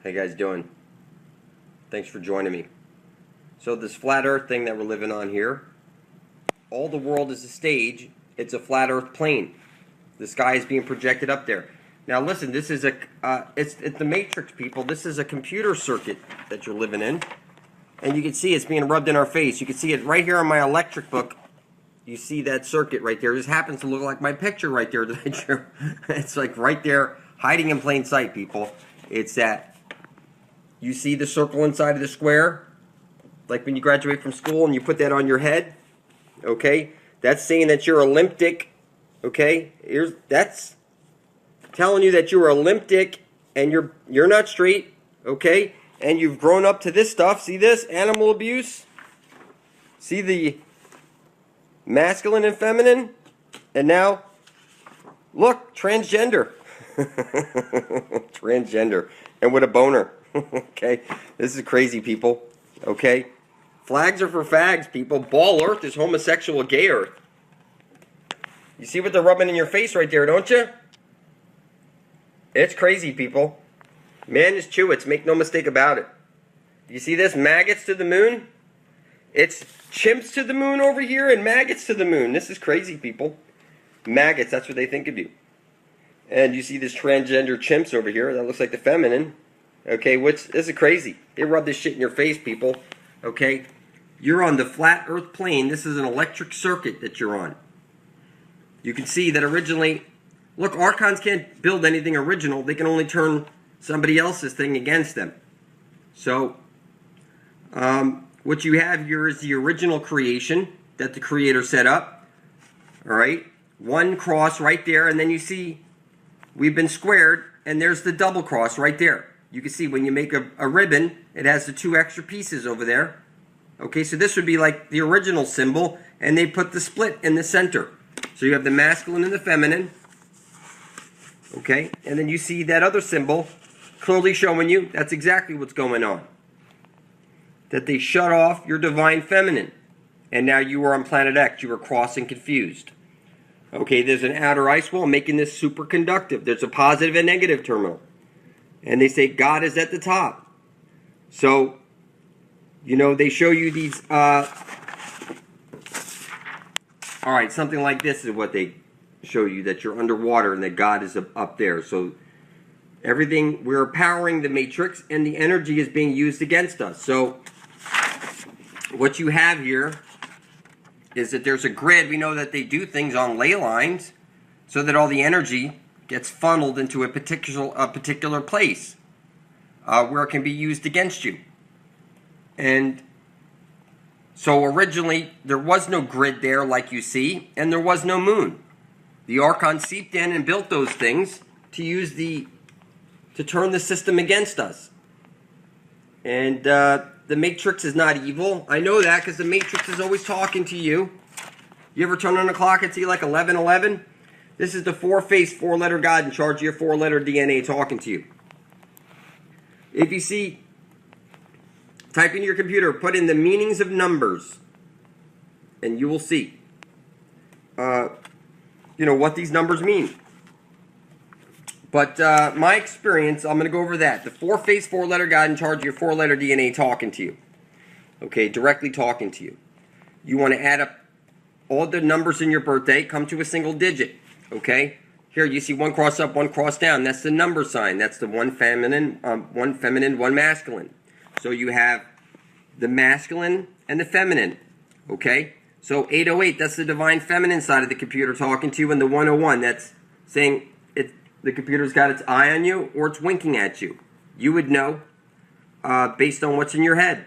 How you guys doing? Thanks for joining me. So this flat earth thing that we're living on here, all the world is a stage. It's a flat earth plane. The sky is being projected up there. Now listen, this is it's the Matrix, people. This is a computer circuit that you're living in. And you can see it's being rubbed in our face. You can see it right here on my electric book. You see that circuit right there. This happens to look like my picture right there that I drew. It's like right there, hiding in plain sight, people. It's that. You see the circle inside of the square? Like when you graduate from school and you put that on your head? Okay? That's saying that you're elliptic. Okay? That's telling you that you're elliptic and you're not straight. Okay? And you've grown up to this stuff. See this? Animal abuse. See the masculine and feminine? And now, look, transgender. Transgender. And with a boner. Okay? This is crazy, people. Okay? Flags are for fags, people. Ball earth is homosexual gay earth. You see what they're rubbing in your face right there, don't you? It's crazy, people. Man is Chewits, make no mistake about it. You see this? Maggots to the moon? It's chimps to the moon over here and maggots to the moon. This is crazy, people. Maggots, that's what they think of you. And you see this transgender chimps over here. That looks like the feminine. Okay, this is crazy. They rub this shit in your face, people. Okay? You're on the flat earth plane. This is an electric circuit that you're on. You can see that originally, look, Archons can't build anything original. They can only turn somebody else's thing against them. So, what you have here is the original creation that the Creator set up. Alright? One cross right there, and then you see we've been squared, and there's the double cross right there. You can see when you make a ribbon, it has the two extra pieces over there. Okay, so this would be like the original symbol, and they put the split in the center. So you have the masculine and the feminine. Okay, and then you see that other symbol clearly showing you that's exactly what's going on. That they shut off your divine feminine. And now you are on planet X. You are crossed and confused. Okay, there's an outer ice wall making this superconductive. There's a positive and negative terminal. And they say God is at the top. So, you know, they show you these, alright, something like this is what they show you, that you're underwater and that God is up there. So, everything, we're powering the matrix and the energy is being used against us. So, what you have here is that there's a grid. We know that they do things on ley lines so that all the energy gets funneled into a particular place where it can be used against you. And so originally there was no grid there like you see, and there was no moon. The Archons seeped in and built those things to turn the system against us. And the Matrix is not evil. I know that because the Matrix is always talking to you. You ever turn on the clock and see like 1111? This is the four-faced, four-letter God in charge of your four-letter DNA talking to you. If you see, type in your computer, put in the meanings of numbers, and you will see, what these numbers mean. But my experience, I'm going to go over that. The four-faced, four-letter God in charge of your four-letter DNA talking to you. Okay, directly talking to you. You want to add up all the numbers in your birthday, come to a single digit. Okay, here you see one cross up, one cross down. That's the number sign. That's the one feminine, one masculine. So you have the masculine and the feminine. Okay, so 808, that's the divine feminine side of the computer talking to you, and the 101, that's saying the computer's got its eye on you or it's winking at you. You would know based on what's in your head.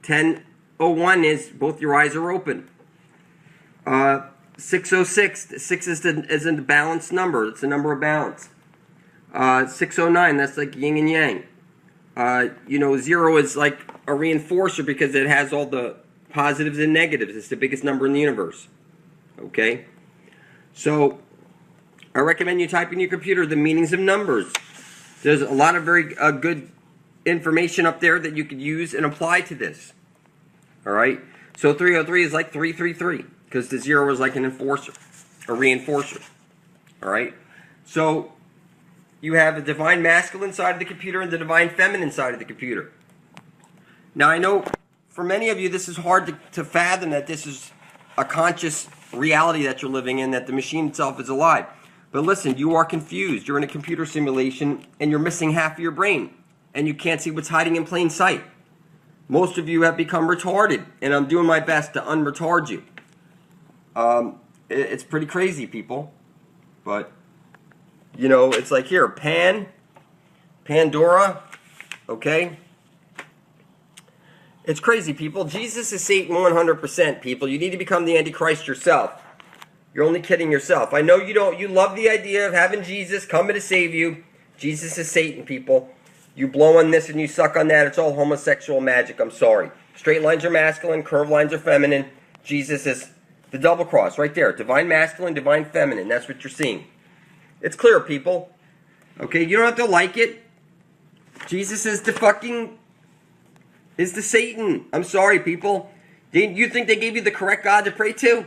1001 is both your eyes are open. 606, 6 is a balanced number. It's a number of balance. 609, that's like yin and yang. 0 is like a reinforcer because it has all the positives and negatives. It's the biggest number in the universe. Okay? So, I recommend you type in your computer the meanings of numbers. There's a lot of very good information up there that you could use and apply to this. Alright? So 303 is like 333. Because the 0 is like an enforcer, a reinforcer. Alright? So, you have the divine masculine side of the computer and the divine feminine side of the computer. Now, I know for many of you this is hard to fathom, that this is a conscious reality that you're living in, that the machine itself is alive. But listen, you are confused. You're in a computer simulation and you're missing half of your brain and you can't see what's hiding in plain sight. Most of you have become retarded, and I'm doing my best to unretard you. It's pretty crazy, people. But, you know, it's like here, Pandora, okay? It's crazy, people. Jesus is Satan 100%, people. You need to become the Antichrist yourself. You're only kidding yourself. I know you don't. You love the idea of having Jesus coming to save you. Jesus is Satan, people. You blow on this and you suck on that. It's all homosexual magic. I'm sorry. Straight lines are masculine. Curved lines are feminine. Jesus is the double cross right there. Divine masculine, divine feminine. That's what you're seeing. It's clear, people. Okay, you don't have to like it. Jesus is the Satan. I'm sorry, people. You think they gave you the correct God to pray to?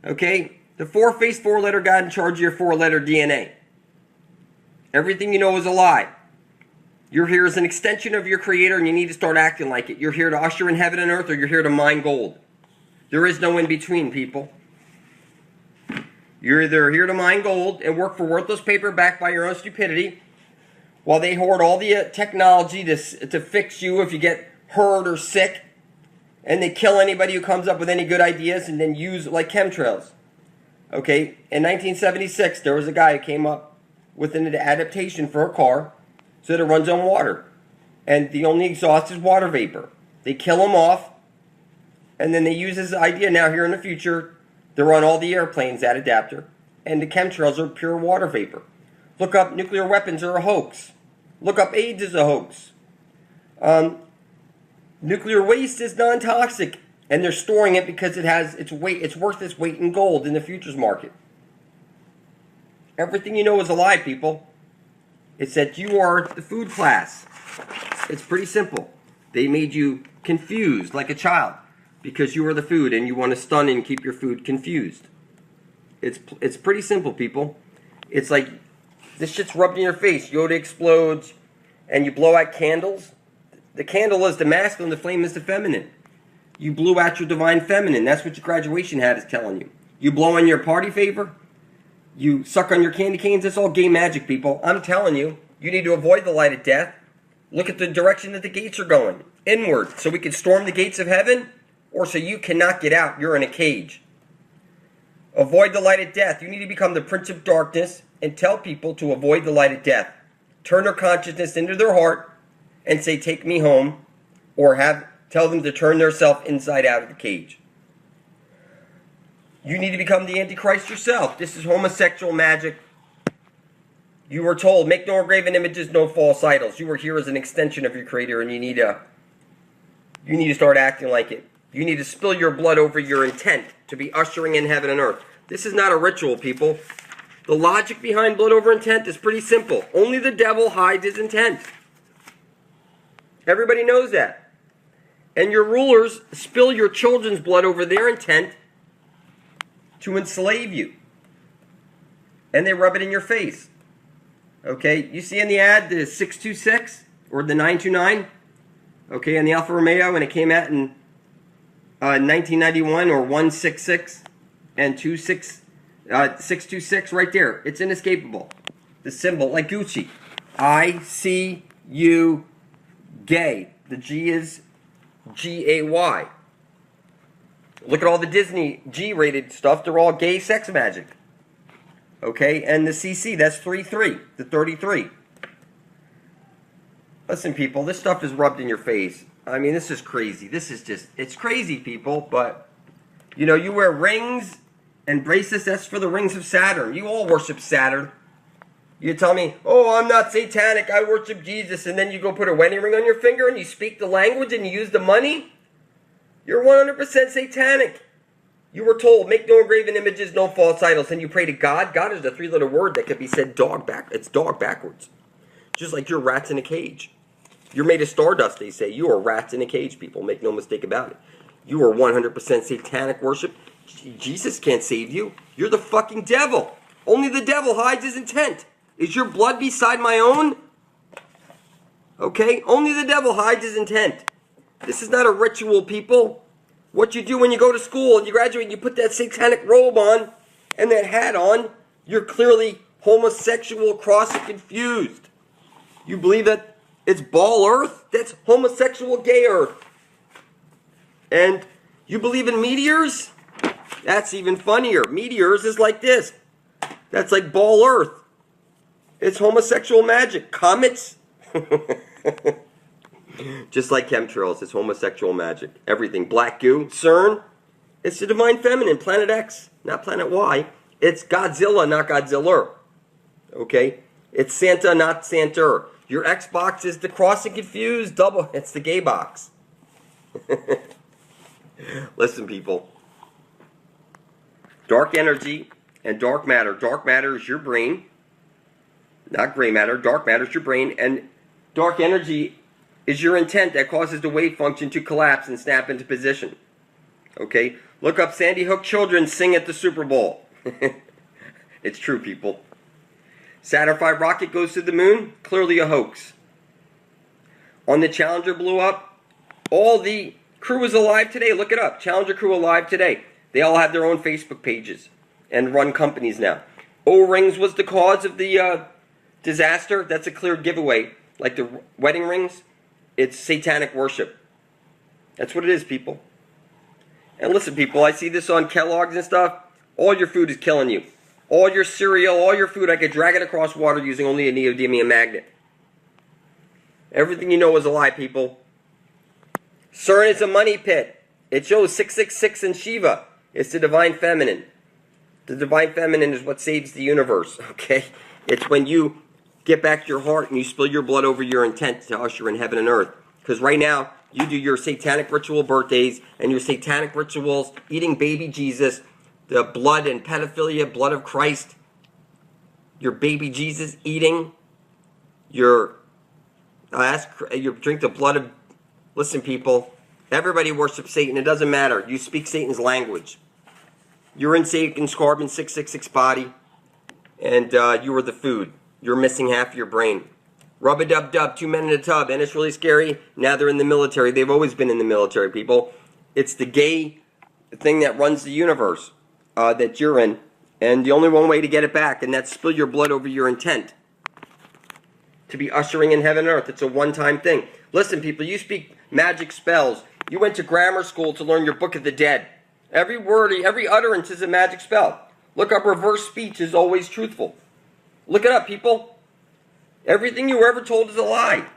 Okay, the four-faced, four-letter God in charge of your four-letter DNA. Everything you know is a lie. You're here as an extension of your Creator, and you need to start acting like it. You're here to usher in heaven and earth, or you're here to mine gold. There is no in-between, people. You're either here to mine gold and work for worthless paper backed by your own stupidity, while they hoard all the technology to fix you if you get hurt or sick, and they kill anybody who comes up with any good ideas and then use like chemtrails. Okay, in 1976, there was a guy who came up with an adaptation for a car so that it runs on water. And the only exhaust is water vapor. They kill him off, and then they use this idea now here in the future to run all the airplanes, that adapter. And the chemtrails are pure water vapor. Look up nuclear weapons are a hoax. Look up AIDS is a hoax. Nuclear waste is non-toxic, and they're storing it because it's worth its weight in gold in the futures market. Everything you know is a lie, people. It's that you are the food class. It's pretty simple. They made you confused like a child because you are the food and you want to stun and keep your food confused. It's pretty simple, people. It's like this shit's rubbed in your face. Yoda explodes and you blow out candles. The candle is the masculine, the flame is the feminine. You blew out your divine feminine. That's what your graduation hat is telling you. You blow on your party favor. You suck on your candy canes. It's all gay magic, people. I'm telling you, you need to avoid the light of death. Look at the direction that the gates are going. Inward, so we can storm the gates of heaven, or so you cannot get out. You're in a cage. Avoid the light of death. You need to become the prince of darkness and tell people to avoid the light of death. Turn their consciousness into their heart and say, take me home, or tell them to turn their self inside out of the cage. You need to become the Antichrist yourself. This is homosexual magic. You were told, make no graven images, no false idols. You were here as an extension of your Creator, and you need to start acting like it. You need to spill your blood over your intent to be ushering in heaven and earth. This is not a ritual, people. The logic behind blood over intent is pretty simple. Only the devil hides his intent. Everybody knows that. And your rulers spill your children's blood over their intent to enslave you. And they rub it in your face. Okay, you see in the ad the 626 or the 929? Okay, in the Alfa Romeo, when it came out in 1991, or 166 and 626 right there. It's inescapable. The symbol, like Gucci. I-C-U gay. The G is G-A-Y. Look at all the Disney G-rated stuff. They're all gay sex magic. Okay, and the CC, that's 33, the 33. Listen, people, this stuff is rubbed in your face. I mean, this is crazy. It's crazy, people, but, you know, you wear rings and bracelets. That's for the rings of Saturn. You all worship Saturn. You tell me, oh, I'm not satanic, I worship Jesus, and then you go put a wedding ring on your finger and you speak the language and you use the money? You're 100% satanic. You were told, make no graven images, no false idols, and you pray to God. God is a three-letter word that could be said it's dog backwards. Just like you're rats in a cage. You're made of stardust, they say. You are rats in a cage, people. Make no mistake about it. You are 100% satanic worship. Jesus can't save you. You're the fucking devil. Only the devil hides his intent. Is your blood beside my own? Okay? Only the devil hides his intent. This is not a ritual, people. What you do when you go to school and you graduate and you put that satanic robe on and that hat on, you're clearly homosexual, cross and confused. You believe that it's ball earth? That's homosexual gay earth. And you believe in meteors? That's even funnier. Meteors is like this. That's like ball earth. It's homosexual magic. Comets? Just like chemtrails, it's homosexual magic. Everything. Black goo. CERN? It's the divine feminine. Planet X, not Planet Y. It's Godzilla, not Godzilla. Okay? It's Santa, not Santa. Your Xbox is the cross and confused double. It's the gay box. Listen, people. Dark energy and dark matter. Dark matter is your brain. Not gray matter. Dark matter is your brain. And dark energy is your intent that causes the wave function to collapse and snap into position. Okay? Look up Sandy Hook children sing at the Super Bowl. It's true, people. Saturn V rocket goes to the moon. Clearly a hoax. On the Challenger blew up. All the crew is alive today. Look it up. Challenger crew alive today. They all have their own Facebook pages and run companies now. O-rings was the cause of the disaster. That's a clear giveaway. Like the wedding rings, it's satanic worship. That's what it is, people. And listen, people, I see this on Kellogg's and stuff. All your food is killing you. All your cereal, all your food, I could drag it across water using only a neodymium magnet. Everything you know is a lie, people. CERN is a money pit. It shows 666 in Shiva. It's the divine feminine. The divine feminine is what saves the universe, okay? It's when you get back to your heart and you spill your blood over your intent to usher in heaven and earth. Because right now, you do your satanic ritual birthdays and your satanic rituals, eating baby Jesus, the blood and pedophilia, blood of Christ, your baby Jesus eating, you drink the blood of, listen, people, everybody worships Satan. It doesn't matter. You speak Satan's language. You're in Satan's carbon 666 body, and you are the food. You're missing half your brain. Rub-a-dub-dub, 2 men in a tub, and it's really scary. Now they're in the military. They've always been in the military, people. It's the gay thing that runs the universe that you're in, and the only one way to get it back, and that's spill your blood over your intent to be ushering in heaven and earth. It's a one-time thing. Listen, people, you speak magic spells. You went to grammar school to learn your Book of the Dead. Every word, every utterance is a magic spell. Look up reverse speech is always truthful. Look it up, people. Everything you were ever told is a lie.